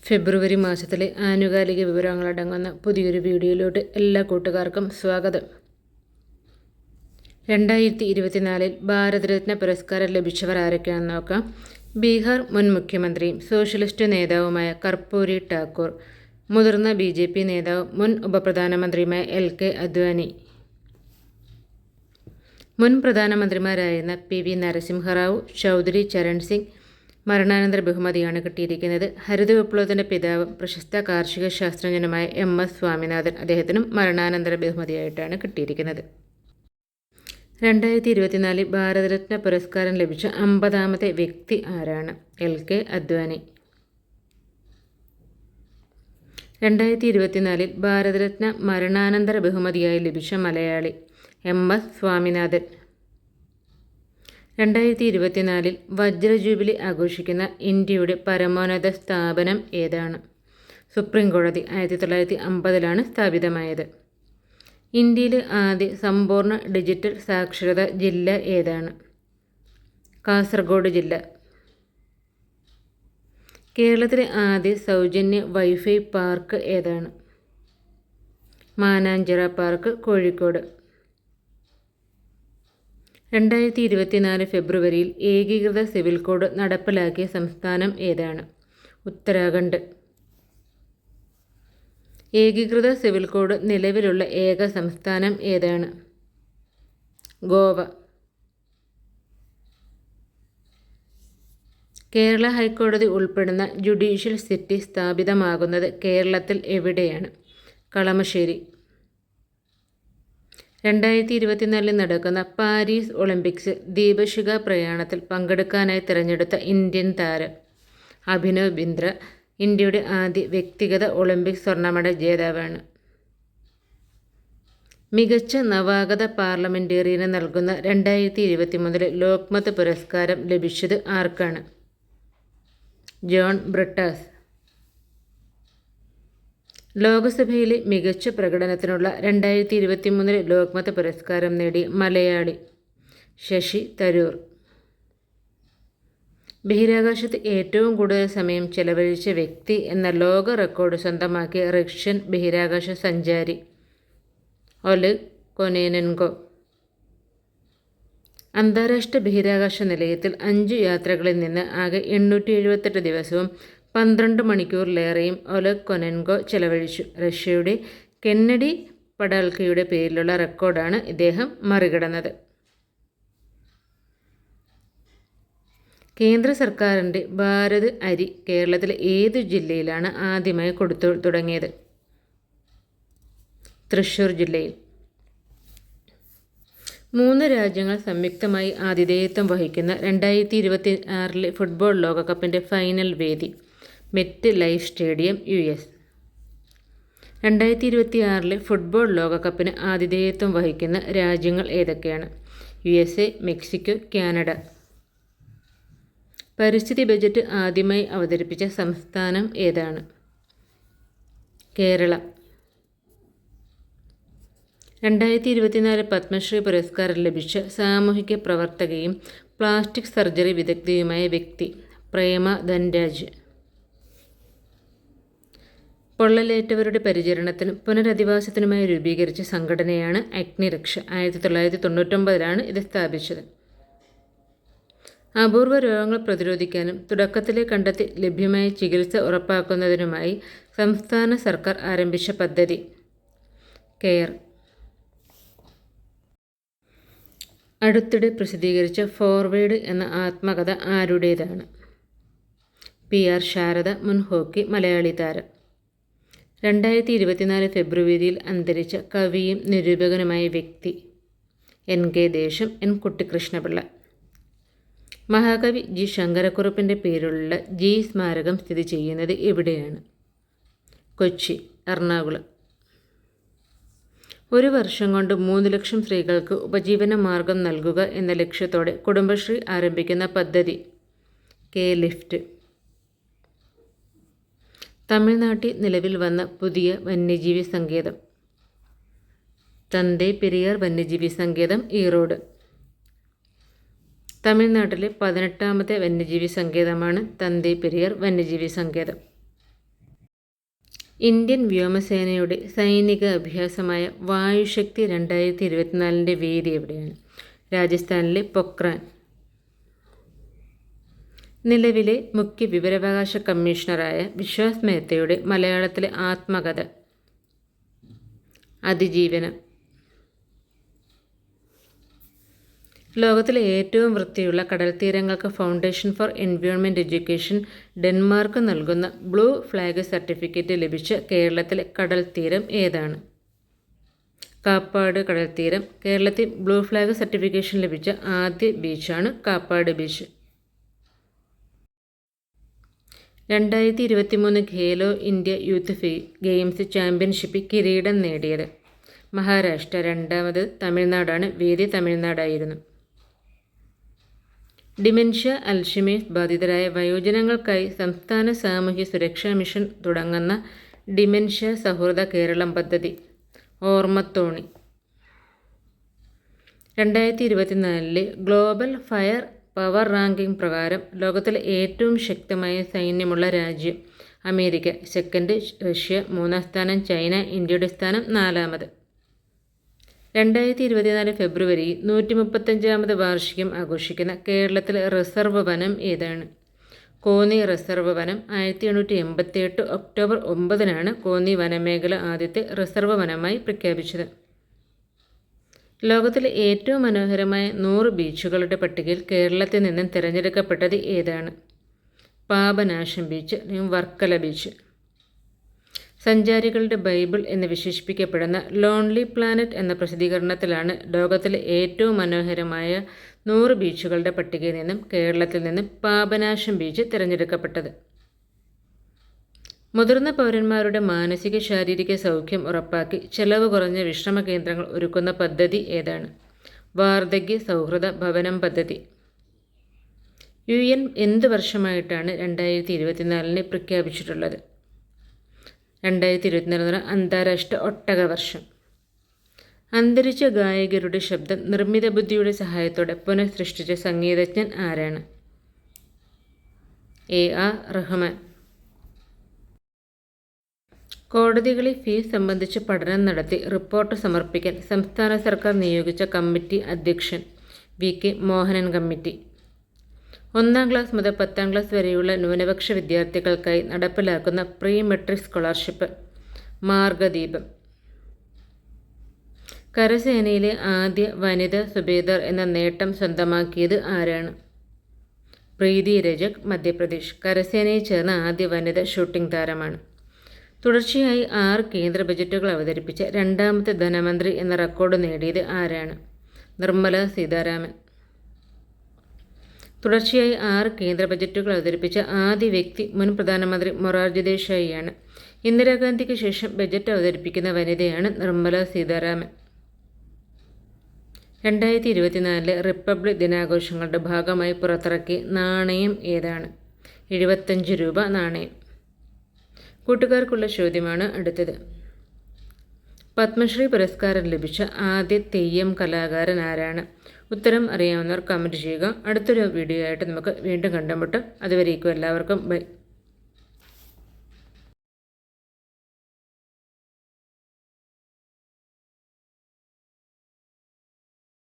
ഫെബ്രുവരി മാസത്തിലെ ആനുകാലിക വിവരങ്ങളടങ്ങുന്ന പുതിയൊരു വീഡിയോയിലോട്ട് എല്ലാ കൂട്ടുകാർക്കും സ്വാഗതം. 2024 ഭാരതരത്ന പുരസ്കാരം ലഭിച്ചവർ ആരൊക്കെയാണെന്ന് നോക്കാം. ബീഹാർ മുൻ മുഖ്യമന്ത്രിയും സോഷ്യലിസ്റ്റ് നേതാവുമായ കർപ്പൂരി ഠാക്കൂർ, മുതിർന്ന BJP നേതാവും മുൻ ഉപപ്രധാനമന്ത്രിയുമായ LK അദ്വാനി, മുൻ പ്രധാനമന്ത്രിമാരായിരുന്ന PV നരസിംഹറാവു, ചൗധരി ചരൺ സിംഗ് മരണാനന്തര ബഹുമതിയാണ് കിട്ടിയിരിക്കുന്നത്. ഹരിത വിപ്ലവത്തിൻ്റെ പിതാവും പ്രശസ്ത കാർഷിക ശാസ്ത്രജ്ഞനുമായ MS സ്വാമിനാഥൻ, അദ്ദേഹത്തിനും മരണാനന്തര ബഹുമതിയായിട്ടാണ് കിട്ടിയിരിക്കുന്നത്. 2024 ഭാരതരത്ന പുരസ്കാരം ലഭിച്ച 50ാമത്തെ വ്യക്തി ആരാണ്? LK അദ്വാനി. 2024 ഭാരതരത്ന മരണാനന്തര ബഹുമതിയായി ലഭിച്ച മലയാളി MS സ്വാമിനാഥൻ. 2024 വജ്ര ജൂബിലി ആഘോഷിക്കുന്ന ഇന്ത്യയുടെ പരമോന്നത സ്ഥാപനം ഏതാണ്? സുപ്രീം കോടതി 1950 സ്ഥാപിതമായത്. ഇന്ത്യയിലെ ആദ്യ സമ്പൂർണ്ണ ഡിജിറ്റൽ സാക്ഷരതാ ജില്ല ഏതാണ്? കാസർഗോഡ് ജില്ല. കേരളത്തിലെ ആദ്യ സൗജന്യ വൈഫൈ പാർക്ക് ഏതാണ്? മാനാഞ്ചിറ പാർക്ക്, കോഴിക്കോട്. 2024 ഫെബ്രുവരിയിൽ ഏകീകൃത സിവിൽ കോഡ് നടപ്പിലാക്കിയ സംസ്ഥാനം ഏതാണ്? ഉത്തരാഖണ്ഡ്. ഏകീകൃത സിവിൽ കോഡ് നിലവിലുള്ള ഏക സംസ്ഥാനം ഏതാണ്? ഗോവ. കേരള ഹൈക്കോടതി ഉൾപ്പെടുന്ന ജുഡീഷ്യൽ സിറ്റി സ്ഥാപിതമാകുന്നത് കേരളത്തിൽ എവിടെയാണ്? കളമശ്ശേരി. 2024 നടക്കുന്ന പാരീസ് ഒളിമ്പിക്സ് ദീപശിഖ പ്രയാണത്തിൽ പങ്കെടുക്കാനായി തിരഞ്ഞെടുത്ത ഇന്ത്യൻ താരം അഭിനവ് ബിന്ദ്ര ഇന്ത്യയുടെ ആദ്യ വ്യക്തിഗത ഒളിമ്പിക് സ്വർണ്ണ ജേതാവാണ്. മികച്ച നവാഗത പാർലമെന്റേറിയന് നൽകുന്ന 2023 ലോക്മത് പുരസ്കാരം ലഭിച്ചത് ആർക്കാണ്? ജോൺ ബ്രിട്ടാസ്. ലോക്സഭയിലെ മികച്ച പ്രകടനത്തിനുള്ള 2023 ലോക്മത് പുരസ്കാരം നേടിയ മലയാളി ശശി തരൂർ. ബഹിരാകാശത്ത് ഏറ്റവും കൂടുതൽ സമയം ചെലവഴിച്ച വ്യക്തി എന്ന ലോക റെക്കോർഡ് സ്വന്തമാക്കിയ റഷ്യൻ ബഹിരാകാശ സഞ്ചാരി ഒലെഗ് കൊനേനെൻകോ. അന്താരാഷ്ട്ര ബഹിരാകാശ നിലയത്തിൽ 5 യാത്രകളിൽ നിന്ന് ആകെ 878 ദിവസവും 12 മണിക്കൂറിലേറെയും ഒലെഗ് കൊനെൻകോ ചെലവഴിച്ചു. റഷ്യയുടെ കെന്നഡി പഡാൽക്കയുടെ പേരിലുള്ള റെക്കോർഡാണ് ഇദ്ദേഹം മറികടന്നത്. കേന്ദ്ര സർക്കാരിൻ്റെ ഭാരത് അരി കേരളത്തിലെ ഏതു ജില്ലയിലാണ് ആദ്യമായി കൊടുത്തു തുടങ്ങിയത്? തൃശ്ശൂർ ജില്ലയിൽ. 3 രാജ്യങ്ങൾ സംയുക്തമായി ആതിഥേയത്വം വഹിക്കുന്ന 2026 ഫുട്ബോൾ ലോകകപ്പിൻ്റെ ഫൈനൽ വേദി met life stadium, US. 2026 football ലോകകപ്പിന് ആതിഥേയത്വം വഹിക്കുന്ന രാജ്യങ്ങൾ ഏതൊക്കെയാണ്? USA, Mexico, Canada. പരിസ്ഥിതി ബജറ്റ് ആദ്യമായി അവതരിപ്പിച്ച സംസ്ഥാനം ഏതാണ്? കേരള. 2024 പത്മശ്രീ പുരസ്കാരം ലഭിച്ച സാമൂഹിക പ്രവർത്തകയും പ്ലാസ്റ്റിക് സർജറി വിദഗ്ധയുമായ വ്യക്തി പ്രേമ ധൻരാജ്. പൊള്ളലേറ്റവരുടെ പരിചരണത്തിനും പുനരധിവാസത്തിനുമായി രൂപീകരിച്ച സംഘടനയാണ് അഗ്നിരക്ഷ. 1999 ഇത് സ്ഥാപിച്ചത്. അപൂർവ രോഗങ്ങൾ പ്രതിരോധിക്കാനും തുടക്കത്തിലെ കണ്ടെത്തി ലഭ്യമായ ചികിത്സ ഉറപ്പാക്കുന്നതിനുമായി സംസ്ഥാന സർക്കാർ ആരംഭിച്ച പദ്ധതി കെയർ. അടുത്തിടെ പ്രസിദ്ധീകരിച്ച ഫോർവേഡ് എന്ന ആത്മകഥ ആരുടേതാണ്? PR ശാരദ, മുൻ ഹോക്കി മലയാളി താരം. 2024 ഫെബ്രുവരിയിൽ അന്തരിച്ച കവിയും നിരൂപകനുമായ വ്യക്തി NK ദേശം, N കുട്ടിക്കൃഷ്ണപിള്ള. മഹാകവി G ശങ്കരക്കുറുപ്പിൻ്റെ പേരിലുള്ള G സ്മാരകം സ്ഥിതി ചെയ്യുന്നത് എവിടെയാണ്? കൊച്ചി, എറണാകുളം. 1 വർഷം കൊണ്ട് 3 ലക്ഷം സ്ത്രീകൾക്ക് ഉപജീവന മാർഗം നൽകുക എന്ന ലക്ഷ്യത്തോടെ കുടുംബശ്രീ ആരംഭിക്കുന്ന പദ്ധതി K-ലിഫ്റ്റ്. തമിഴ്നാട്ടിൽ നിലവിൽ വന്ന പുതിയ വന്യജീവി സങ്കേതം തന്തൈ പെരിയാർ വന്യജീവി സങ്കേതം, ഈറോഡ്. തമിഴ്നാട്ടിലെ 18ാമത്തെ വന്യജീവി സങ്കേതമാണ് തന്തൈ പെരിയാർ വന്യജീവി സങ്കേതം. ഇന്ത്യൻ വ്യോമസേനയുടെ സൈനിക അഭ്യാസമായ വായുശക്തി 2024 വേദി എവിടെയാണ്? രാജസ്ഥാനിലെ പൊക്രാൻ. നിലവിലെ മുഖ്യ വിവരാവകാശ കമ്മീഷണറായ വിശ്വാസ് മേത്തയുടെ മലയാളത്തിലെ ആത്മകഥ അതിജീവനം. ലോകത്തിലെ ഏറ്റവും വൃത്തിയുള്ള കടൽത്തീരങ്ങൾക്ക് foundation for environment education Denmark നൽകുന്ന ബ്ലൂ ഫ്ലാഗ് സർട്ടിഫിക്കറ്റ് ലഭിച്ച കേരളത്തിലെ കടൽത്തീരം ഏതാണ്? കാപ്പാട് കടൽത്തീരം. കേരളത്തിൽ ബ്ലൂ ഫ്ലാഗ് സർട്ടിഫിക്കേഷൻ ലഭിച്ച ആദ്യ ബീച്ചാണ് Kappad beach. 2023 Khelo India youth games ചാമ്പ്യൻഷിപ്പിൽ കിരീടം നേടിയത് മഹാരാഷ്ട്ര. രണ്ടാമത് തമിഴ്നാടാണ്. വേദി തമിഴ്നാടായിരുന്നു. ഡിമെൻഷ്യ അൽഷിമേഴ്സ് ബാധിതരായ വയോജനങ്ങൾക്കായി സംസ്ഥാന സാമൂഹ്യ സുരക്ഷാ മിഷൻ തുടങ്ങുന്ന ഡിമെൻഷ്യ സൗഹൃദ കേരളം പദ്ധതി ഓർമ്മത്തോണി. 2024 ഗ്ലോബൽ ഫയർ പവർ റാങ്കിംഗ് പ്രകാരം ലോകത്തിലെ ഏറ്റവും ശക്തമായ സൈന്യമുള്ള രാജ്യം അമേരിക്ക. Second Russia. മൂന്നാം സ്ഥാനം ചൈന. ഇന്ത്യയുടെ സ്ഥാനം 4ാമത്. 2024 ഫെബ്രുവരിയിൽ 135ാമത് വാർഷികം ആഘോഷിക്കുന്ന കേരളത്തിലെ റിസർവ് വനം ഏതാണ്? കോന്നി റിസർവ് വനം. 1888 ഒക്ടോബർ 9 കോന്നി വനമേഖല ആദ്യത്തെ റിസർവ് വനമായി പ്രഖ്യാപിച്ചത്. ലോകത്തിലെ ഏറ്റവും മനോഹരമായ 100 ബീച്ചുകളുടെ പട്ടികയിൽ കേരളത്തിൽ നിന്നും തിരഞ്ഞെടുക്കപ്പെട്ടത് ഏതാണ്? പാപനാശം ബീച്ച് അല്ലെങ്കിൽ വർക്കല ബീച്ച്. സഞ്ചാരികളുടെ ബൈബിൾ എന്ന് വിശേഷിപ്പിക്കപ്പെടുന്ന ലോൺലി പ്ലാനറ്റ് എന്ന പ്രസിദ്ധീകരണത്തിലാണ് ലോകത്തിലെ ഏറ്റവും മനോഹരമായ 100 ബീച്ചുകളുടെ പട്ടികയിൽ നിന്നും കേരളത്തിൽ നിന്നും പാപനാശം ബീച്ച് തിരഞ്ഞെടുക്കപ്പെട്ടത്. മുതിർന്ന പൗരന്മാരുടെ മാനസിക ശാരീരിക സൗഖ്യം ഉറപ്പാക്കി ചെലവ് കുറഞ്ഞ വിശ്രമ കേന്ദ്രങ്ങൾ ഒരുക്കുന്ന പദ്ധതി ഏതാണ്? വാർദ്ധക്യ സൗഹൃദ ഭവനം പദ്ധതി. UN എന്ത് വർഷമായിട്ടാണ് 2024 പ്രഖ്യാപിച്ചിട്ടുള്ളത്? 2024 അന്താരാഷ്ട്ര ഒട്ടക വർഷം. അന്തരിച്ച ഗായകരുടെ ശബ്ദം നിർമ്മിത ബുദ്ധിയുടെ സഹായത്തോടെ പുനഃസൃഷ്ടിച്ച സംഗീതജ്ഞൻ ആരാണ്? AR റഹ്മാൻ. കോടതികളിൽ ഫീസ് സംബന്ധിച്ച് പഠനം നടത്തി റിപ്പോർട്ട് സമർപ്പിക്കാൻ സംസ്ഥാന സർക്കാർ നിയോഗിച്ച കമ്മിറ്റി അധ്യക്ഷൻ VK മോഹനൻ കമ്മിറ്റി. 1ാം ക്ലാസ് മുതൽ 10ാം ക്ലാസ് വരെയുള്ള ന്യൂനപക്ഷ വിദ്യാർത്ഥികൾക്കായി നടപ്പിലാക്കുന്ന പ്രീ മെട്രിക് സ്കോളർഷിപ്പ് മാർഗദീപം. കരസേനയിലെ ആദ്യ വനിതാ സുബേദാർ എന്ന നേട്ടം സ്വന്തമാക്കിയത് ആരാണ്? പ്രീതി രജക്, മധ്യപ്രദേശ്. കരസേനയിൽ ചേർന്ന ആദ്യ വനിതാ ഷൂട്ടിംഗ് താരമാണ്. തുടർച്ചയായി 6 കേന്ദ്ര ബജറ്റുകൾ അവതരിപ്പിച്ച 2ാമത്തെ ധനമന്ത്രി എന്ന റെക്കോർഡ് നേടിയത് ആരാണ്? നിർമ്മല സീതാരാമൻ. തുടർച്ചയായി 6 കേന്ദ്ര ബജറ്റുകൾ അവതരിപ്പിച്ച ആദ്യ വ്യക്തി മുൻ പ്രധാനമന്ത്രി മൊറാർജി ദേശായിയാണ്. ഇന്ദിരാഗാന്ധിക്ക് ശേഷം ബജറ്റ് അവതരിപ്പിക്കുന്ന വനിതയാണ് നിർമ്മല സീതാരാമൻ. 2024 റിപ്പബ്ലിക് ദിനാഘോഷങ്ങളുടെ ഭാഗമായി പുറത്തിറക്കിയ നാണയം ഏതാണ്? 75 രൂപ നാണയം. കൂട്ടുകാർക്കുള്ള ചോദ്യമാണ് അടുത്തത്. പത്മശ്രീ പുരസ്കാരം ലഭിച്ച ആദ്യ തെയ്യം കലാകാരൻ ആരാണ്? ഉത്തരം അറിയാവുന്നവർ കമൻറ്റ് ചെയ്യുക. അടുത്തൊരു വീഡിയോ ആയിട്ട് നമുക്ക് വീണ്ടും കണ്ടുമുട്ടാം. അതുവരേക്കും എല്ലാവർക്കും ബൈ.